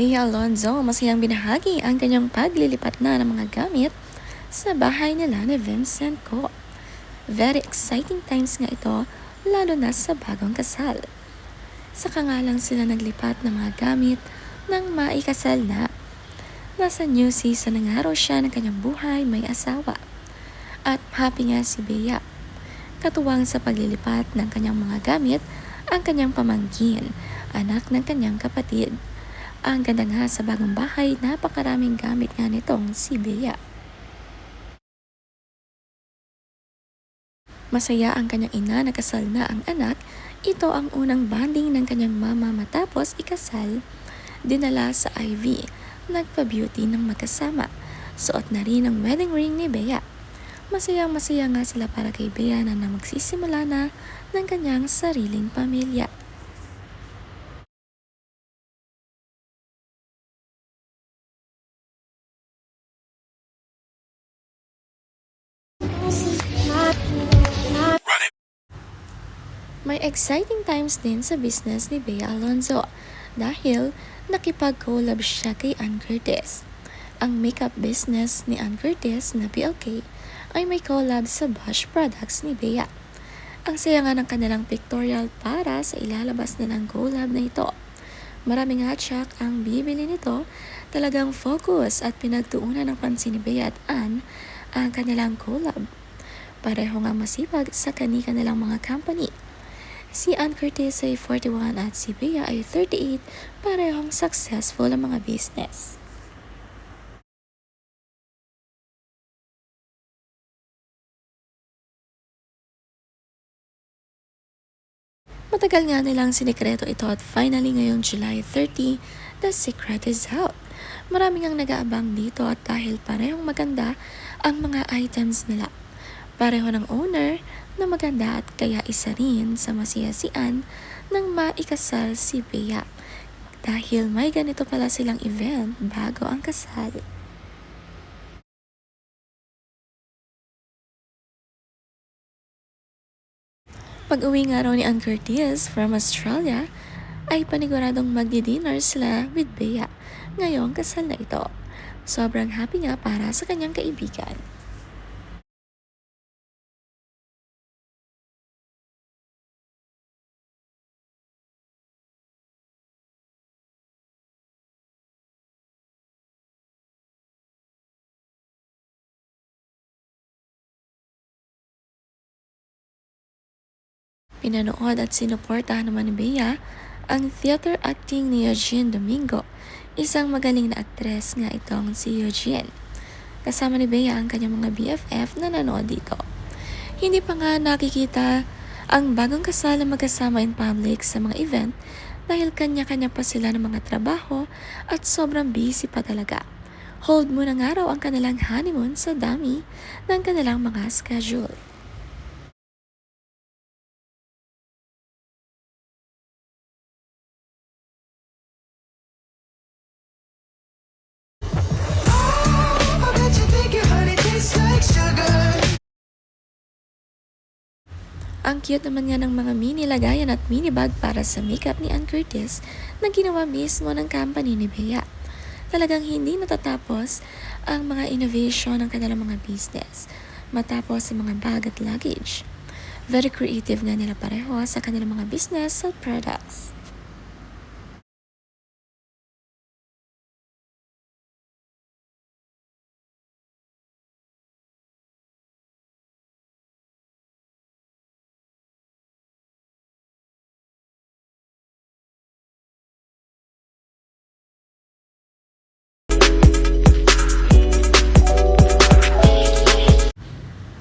Bea Alonzo masayang binahagi ang kanyang paglilipat na ng mga gamit sa bahay nila ni Vincent Co. Very exciting times nga ito, lalo na sa bagong kasal. Saka nga lang sila naglipat ng mga gamit nang maikasal na. Nasa new season na nga raw siya ng kanyang buhay may asawa. At happy nga si Bea. Katuwang sa paglilipat ng kanyang mga gamit ang kanyang pamangkin, anak ng kanyang kapatid. Ang ganda nga sa bagong bahay, napakaraming gamit nga nitong si Bea. Masaya ang kanyang ina na kasal na ang anak. Ito ang unang bonding ng kanyang mama matapos ikasal. Dinala sa IV, nagpa-beauty ng magkasama. Suot na rin ang wedding ring ni Bea. Masaya nga sila para kay Bea na magsisimula na ng kanyang sariling pamilya. May exciting times din sa business ni Bea Alonzo dahil nakipag-collab siya kay Ann Curtis. Ang makeup business ni Ann Curtis na PLK ay may collab sa Bosch products ni Bea. Ang saya nga ng kanilang pictorial para sa ilalabas nilang collab na ito. Maraming hatchak ang bibili nito, talagang focus at pinagtuunan ng pansin ni Bea at Ann ang kanilang collab. Pareho nga masipag sa kanilang mga company. Si Ann Curtis ay 41 at si Bea ay 38, parehong successful ang mga business. Matagal nga nilang sinikreto ito at finally ngayong July 30, the secret is out. Maraming ang nag-aabang dito at dahil parehong maganda ang mga items nila. Pareho ng owner na maganda at kaya isa rin sa masiyasian nang maikasal si Bea. Dahil may ganito pala silang event bago ang kasal. Pag-uwi nga raw ni Ann Curtis from Australia, ay paniguradong magdi-dinner sila with Bea ngayong kasal na ito. Sobrang happy nga para sa kanyang kaibigan. Pinanood at sinuportahan naman ni Bea ang theater acting ni Eugene Domingo. Isang magaling na aktres nga itong si Eugene. Kasama ni Bea ang kanyang mga BFF na nanood dito. Hindi pa nga nakikita ang bagong kasal na magkasama in public sa mga event dahil kanya-kanya pa sila ng mga trabaho at sobrang busy pa talaga. Hold muna nga raw ang kanilang honeymoon sa dami ng kanilang mga schedule. I bet you think your honey tastes like sugar. Ang cute naman nga ng mga mini lagayan at mini bag para sa makeup ni Ann Curtis na ginawa mismo ng company ni Bea. Talagang hindi natatapos ang mga innovation ng kanilang mga business matapos sa mga bag at luggage. Very creative nga nila pareho sa kanilang mga business at products.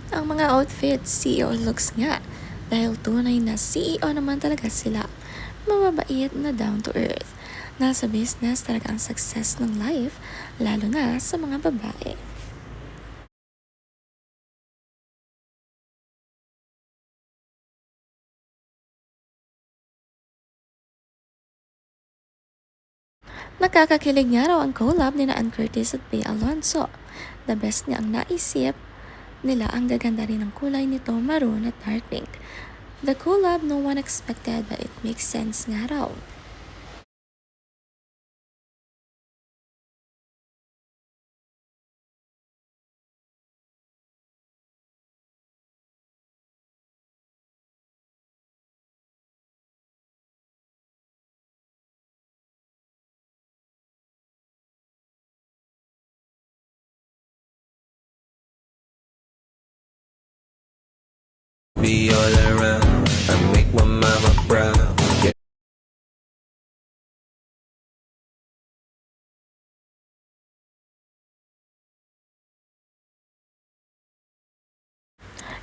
Ang mga outfits, CEO looks nga. Dahil tunay na CEO naman talaga sila. Mababait na down to earth. Nasa business talaga ang success ng life, lalo na sa mga babae. Nakakakilig nga raw ang collab ni Ann Curtis at Bea Alonzo. The best nga ang naisip nila, ang gaganda rin ng kulay nito, maroon at dark pink. The collab no one expected but it makes sense nga raw.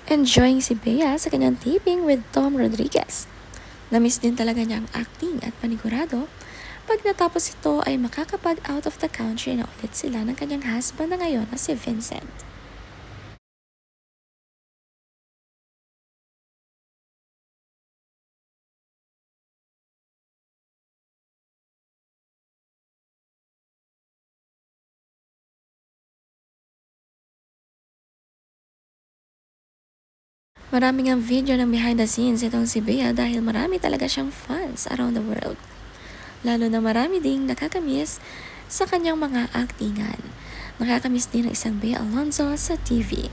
Enjoying si Bea sa kanyang taping with Tom Rodriguez. Namiss din talaga niya ang acting at panigurado. Pag natapos ito ay makakapag out of the country na ulit sila ng kanyang husband na ngayon na si Vincent. Marami ngang video ng behind the scenes itong si Bea dahil marami talaga siyang fans around the world. Lalo na marami ding nakakamiss sa kanyang mga aktingan. Nakakamiss din ang isang Bea Alonzo sa TV.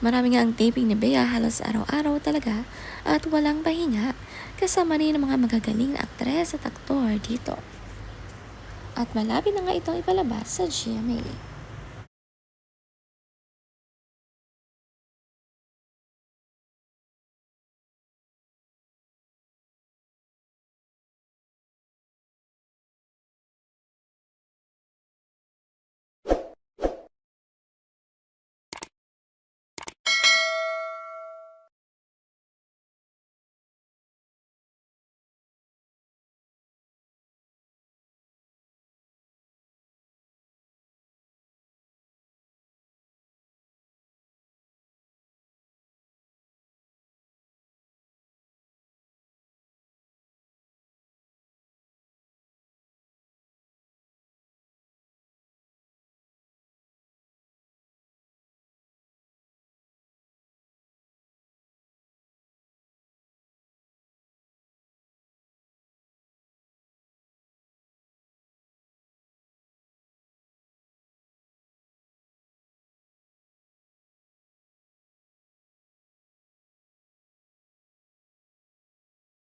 Marami nga ang taping ni Bea halos araw-araw talaga at walang pahinga. Kasama rin ang mga magagaling na aktres at aktor dito. At malapit na nga itong ipalabas sa GMA.